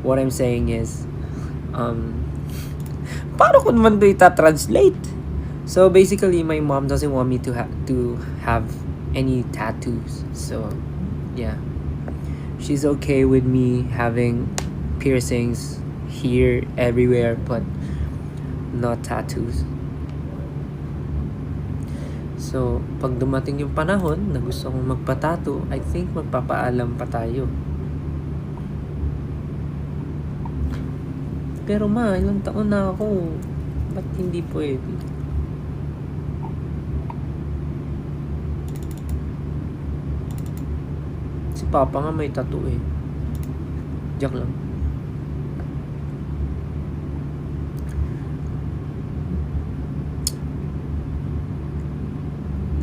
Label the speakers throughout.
Speaker 1: what I'm saying is, paano ko naman ito ita-translate? So basically, my mom doesn't want me to have any tattoos. So yeah, she's okay with me having piercings here, everywhere, but not tattoos. So, pag dumating yung panahon na gusto kong magpa-tattoo, I think magpapaalam pa tayo. Pero ma, ilang taon na ako. Ba't hindi pwede? Si Papa nga may tattoo eh. Joke lang.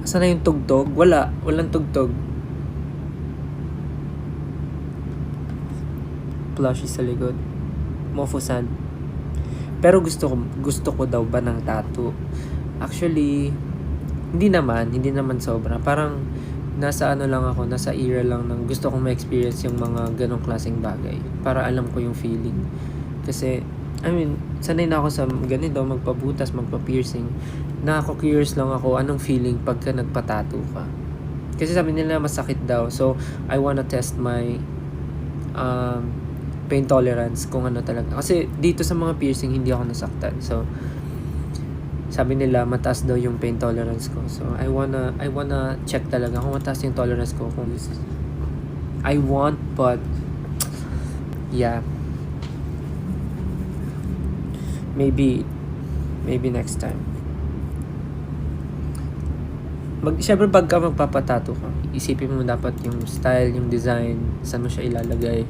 Speaker 1: Saan na yung tugtog? Walang tugtog. Plushie sa likod. Mofusan. Pero gusto ko daw ba ng tattoo? Actually, hindi naman sobra. Parang nasa era lang ng gusto kong ma-experience yung mga ganong klaseng bagay. Para alam ko yung feeling. Kasi, sanay na ako sa ganito, magpabutas, magpa-piercing. Curious lang ako anong feeling pagka nagpa-tattoo ka. Kasi sabi nila masakit daw. So, I wanna test my pain tolerance kung ano talaga. Kasi dito sa mga piercing, hindi ako nasaktan. So, sabi nila mataas daw yung pain tolerance ko. So, I wanna check talaga kung mataas yung tolerance ko. Kung but yeah. Maybe next time. Syempre pagka magpapatato ka, isipin mo dapat yung style, yung design, saan mo siya ilalagay.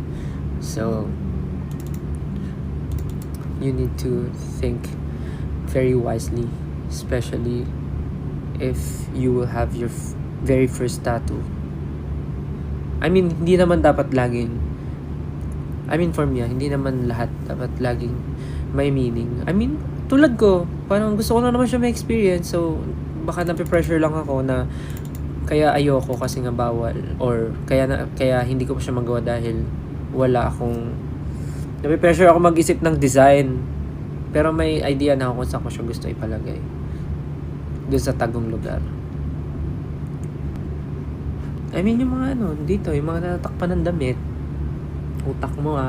Speaker 1: So, you need to think very wisely, especially if you will have your very first tattoo. Hindi naman dapat laging, for me, hindi naman lahat dapat laging may meaning. Tulad ko, parang gusto ko na naman siya may experience, so baka nape-pressure lang ako na kaya ayoko kasi nga bawal, or kaya hindi ko pa siya magawa dahil wala akong nape-pressure ako mag-isip ng design, pero may idea na ako kung saan ko siya gusto ipalagay doon sa tagong lugar. Yung mga dito, yung mga natatakpan ng damit, utak mo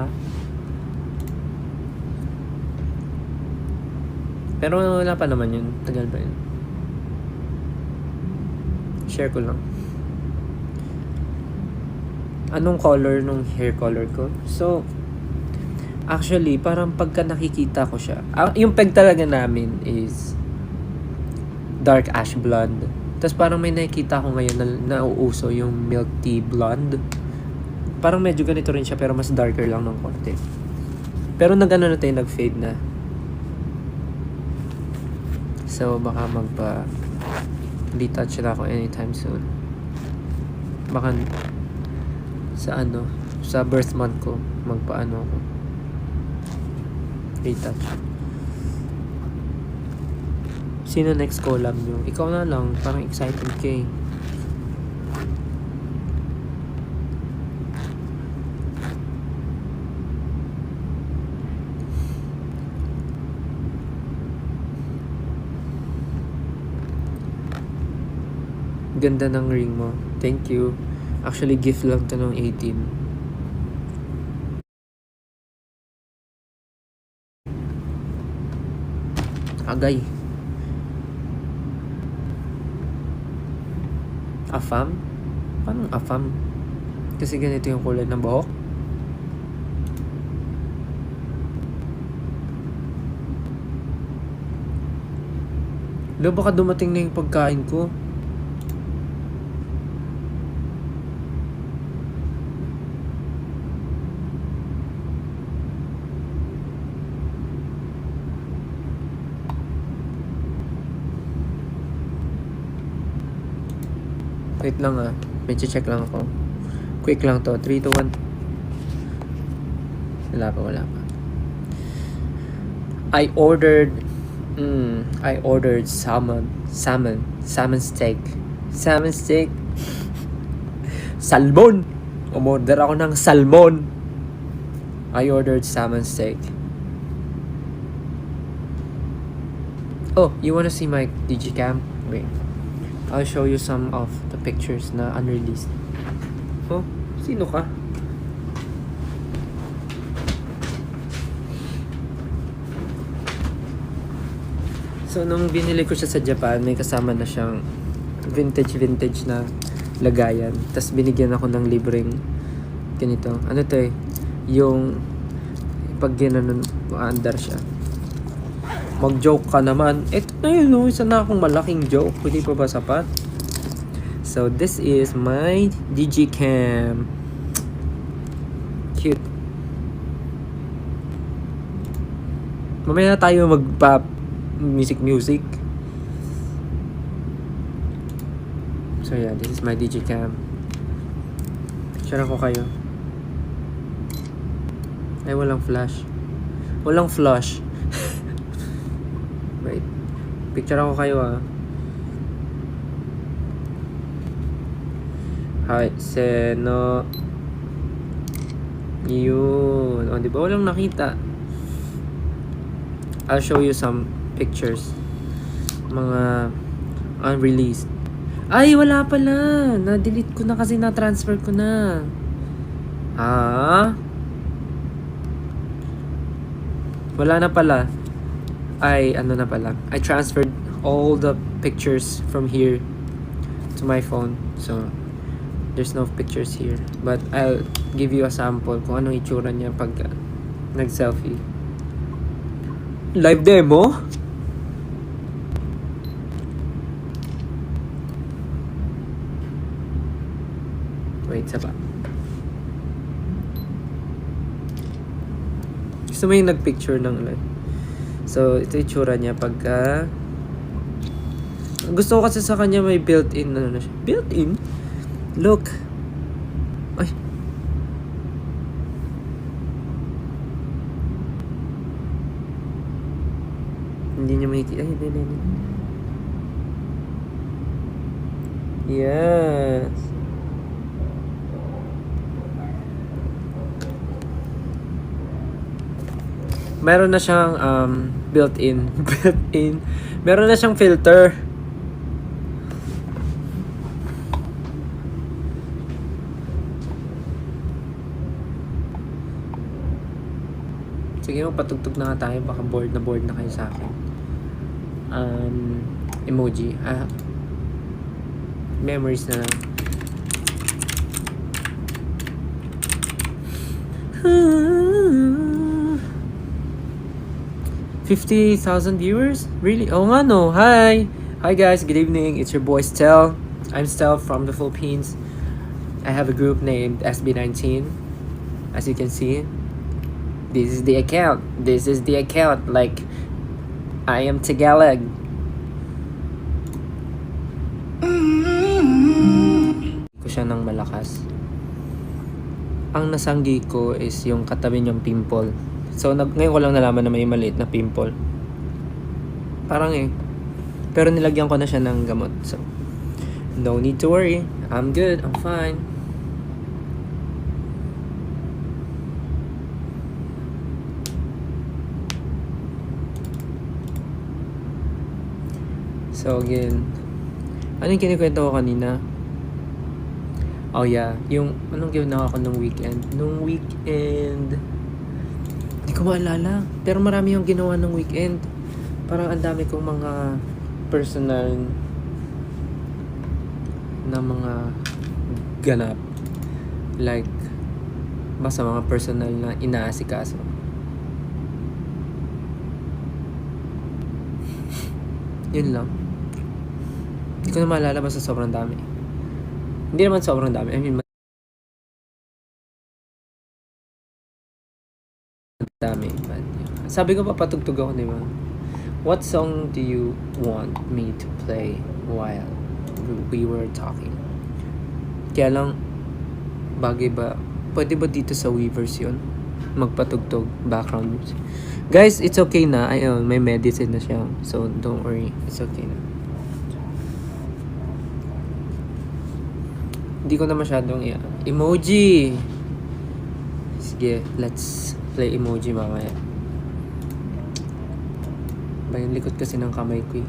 Speaker 1: pero wala pa naman yun, tagal pa yun. Share ko lang. Anong color nung hair color ko? So, actually, parang pagka nakikita ko siya, yung peg talaga namin is dark ash blonde. Tapos parang may nakikita ko ngayon na nauuso yung milk tea blonde. Parang medyo ganito rin siya pero mas darker lang ng konti. Pero nag-fade na. So, baka retouch na ako anytime soon. Baka sa birth month ko magpaano ako, retouch. Sino next collab nyo? Ikaw na lang, parang excited ka eh. Ganda ng ring mo. Thank you. Actually, gift lang to nung 18. Agay. Afam? Paano afam? Kasi ganito yung kulay ng buhok. Baka dumating na yung pagkain ko. Wait lang may check lang ako. Quick lang to. 3, 2, 1. Wala pa. I ordered salmon steak. Salmon! Umorder ako ng salmon. I ordered salmon steak. Oh, you wanna see my digicam? Wait. I'll show you some of the pictures na unreleased. Oh, sino ka? So, nung binili ko siya sa Japan, may kasama na siyang vintage na lagayan. Tapos binigyan ako ng libreng ganito. Ano to eh? Yung pag ginanon, maandar siya. Mag-joke ka naman. Eto na yun, no? Isa na akong malaking joke. Hindi pa ba sapat? So, this is my digicam. Cute. Mamaya na tayo music. So yeah, this is my digicam. Picture ako kayo. Ay, walang flash. Wait. Picture ako kayo Hi, seno. Yun. O, di ba walang nakita? I'll show you some pictures. Mga unreleased. Ay, wala pala. Na-delete ko na kasi na-transfer ko na. Wala na pala. Ano na pala. I transferred all the pictures from here to my phone. So, there's no pictures here. But I'll give you a sample kung anong itsura niya pag nag-selfie. Live demo? Wait, saba. Gusto mo yung nag-picture ng live? So, ito yung tsura niya pagka... Gusto ko kasi sa kanya may built-in na siya. Built-in? Look. Ay. Hindi niya makikita. Ay, hindi. Yes. Meron na siyang built-in. Meron na siyang filter. Sige, magpatugtog na nga tayo. Baka bored na kayo sa akin. Emoji. Memories na lang. 50,000 viewers? Really? Oh nga no. Hi guys, good evening. It's your boy Stel. I'm Stel from the Philippines. I have a group named SB19. As you can see, this is the account. Like, I am Tagalog. Ko siya ng malakas. Ang nasanggi ko is yung katabi niyang pimple. So, ngayon ko lang nalaman na may maliit na pimple. Parang Pero nilagyan ko na siya ng gamot. So, no need to worry. I'm good. I'm fine. So, again. Ano yung kinikwento ko kanina? Oh, yeah. Yung, anong ginawa ko nung weekend? Hindi ko maalala. Pero marami yung ginawa ng weekend. Parang ang dami kong mga personal na mga ganap. Like, basta mga personal na inaasikaso. Yun lang. Hindi ko na maalala, basta sobrang dami. Hindi naman sobrang dami. I mean, dami. But, yeah. Sabi ko pa patugtog ako, di ba? What song do you want me to play while we were talking? Kaya lang, bagay ba? Pwede ba dito sa Weavers yun? Magpatugtog, background music. Guys, it's okay na. Ayun, may medicine na siya. So, don't worry. It's okay na. Hindi ko na masyadong emoji. Sige, let's play emoji mamaya. Ba yung likod kasi ng kamay ko eh.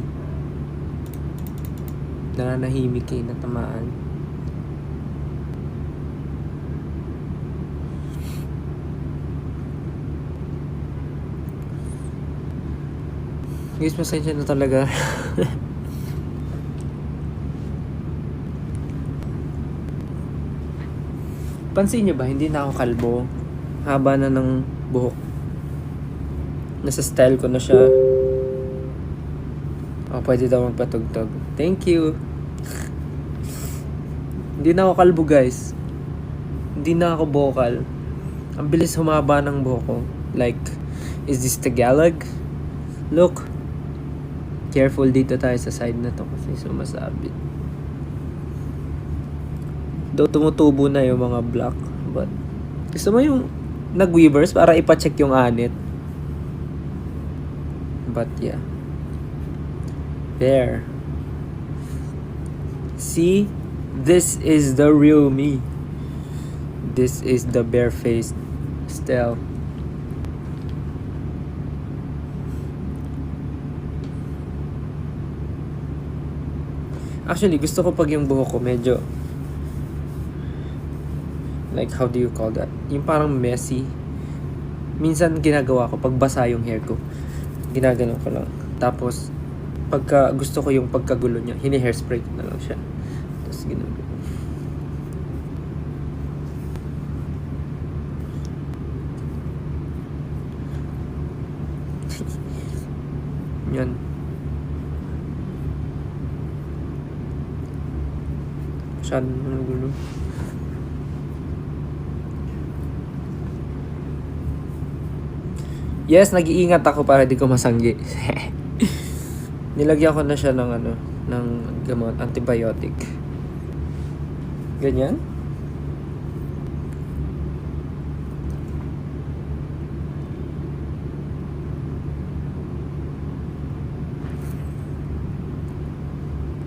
Speaker 1: Nananahimik eh, natamaan. Guys, pasensya na talaga. Pansin nyo ba, hindi na ako kalbo. Haba na ng buhok. Nasa style ko na siya. Oh, pwede daw magpatugtog. Thank you. Hindi na ako kalbo, guys. Hindi na ako vocal. Ang bilis humaba ng buhok ko. Like, is this Tagalog? Look. Careful dito tayo sa side na to kasi sumasabit. Though tumutubo na yung mga black. But, gusto mo yung nag-weavers para ipacheck yung anit. But yeah. There. See? This is the real me. This is the bare-faced Stell. Actually, gusto ko pag yung buhok ko medyo like, how do you call that? Yung parang messy. Minsan ginagawa ko pag basa yung hair ko. Ginagano ko lang. Tapos pagka gusto ko yung pagkagulo niya, hini-hairspray ko na lang siya. Tapos ginagawa. Yan. Masyadong nagulo. Yes, nag-iingat ako para di ko masanggi. Nilagyan ko na siya ng ng gamot, antibiotic. Ganyan.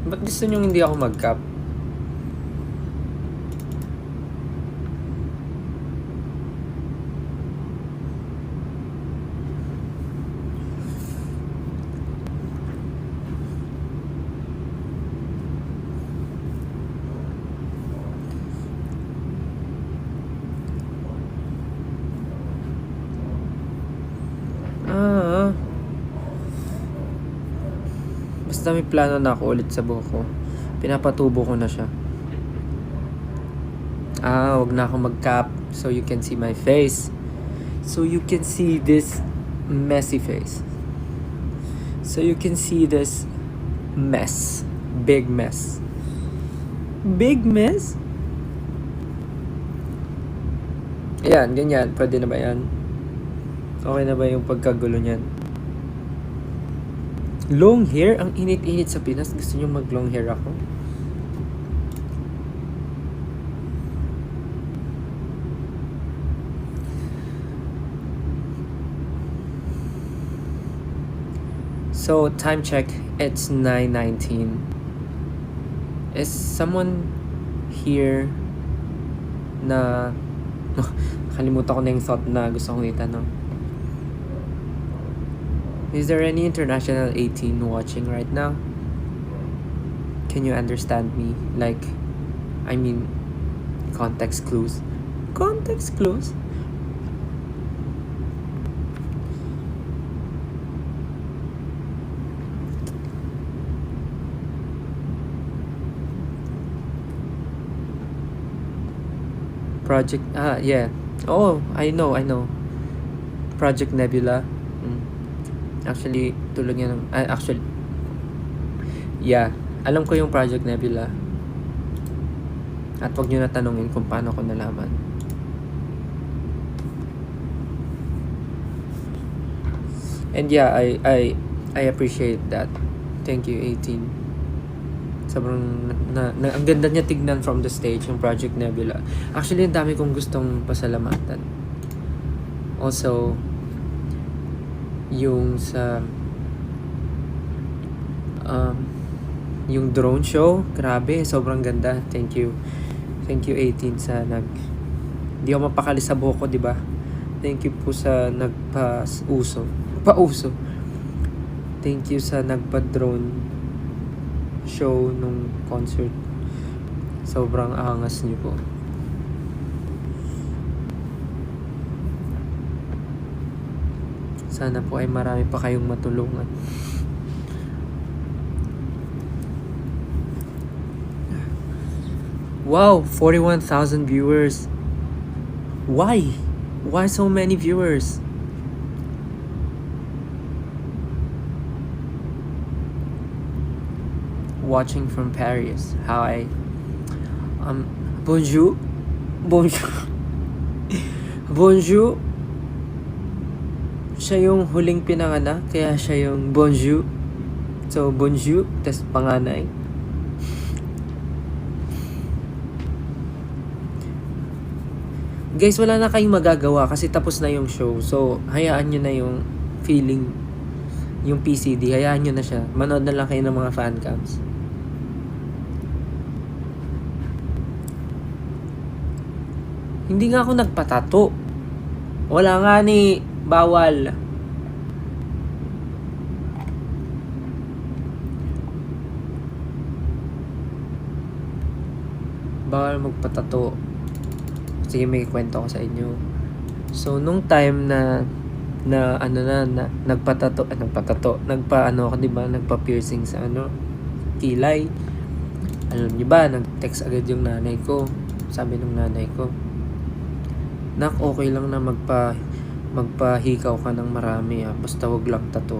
Speaker 1: Ba't gusto nyo hindi ako mag-cap? Basta may plano na ako ulit sa buhok ko. Pinapatubo ko na siya. Wag na ako mag-cap so you can see my face. So you can see this messy face. So you can see this mess. Big mess. Big mess? Ayan, ganyan. Pwede na ba yan? Okay na ba yung pagkagulo niyan? Long hair? Ang init-init sa Pinas. Gusto nyo mag-long hair ako? So, time check. It's 9:19. Is someone here na... Kalimutan ko na yung thought na gusto kong itanong. Is there any international 18 watching right now? Can you understand me? Like, I mean, context clues. Context clues? Project, yeah. Oh, I know. Project Nebula. Actually, tulog yan ng... actually, yeah. Alam ko yung Project Nebula. At wag nyo na tanungin kung paano ko nalaman. And yeah, I appreciate that. Thank you, 18. Sobrang... ang ganda niya tignan from the stage, yung Project Nebula. Actually, ang dami kong gustong pasalamatan. Also, yung sa yung drone show, grabe, sobrang ganda. Thank you 18 sa hindi ako mapakali sa buhok ko, di ba? Thank you po sa pauso. Thank you sa nagpa-drone show nung concert. Sobrang angas niyo po. Sana po ay marami pa kayong matulungan. Wow, 41,000 viewers. Why? Why so many viewers? Watching from Paris. Hi. Bonjour. Bonjour. Bonjour. Siya yung huling pinanganak, kaya siya yung bonjour. So, bonjour, tas panganay. Guys, wala na kayong magagawa kasi tapos na yung show. So, hayaan nyo na yung feeling, yung PCD. Hayaan nyo na siya. Manood na lang kayo ng mga fan cams. Hindi nga ako nagpatato. Wala nga ni, bawal. Bawal magpatato. Sige, may kwento ko sa inyo. So, nung time na nagpatato, ako, di ba, nagpa-piercing sa kilay. Alam niyo ba, nag-text agad yung nanay ko. Sabi nung nanay ko, nak, okay lang na magpahikaw ka ng marami, basta wag lang tato.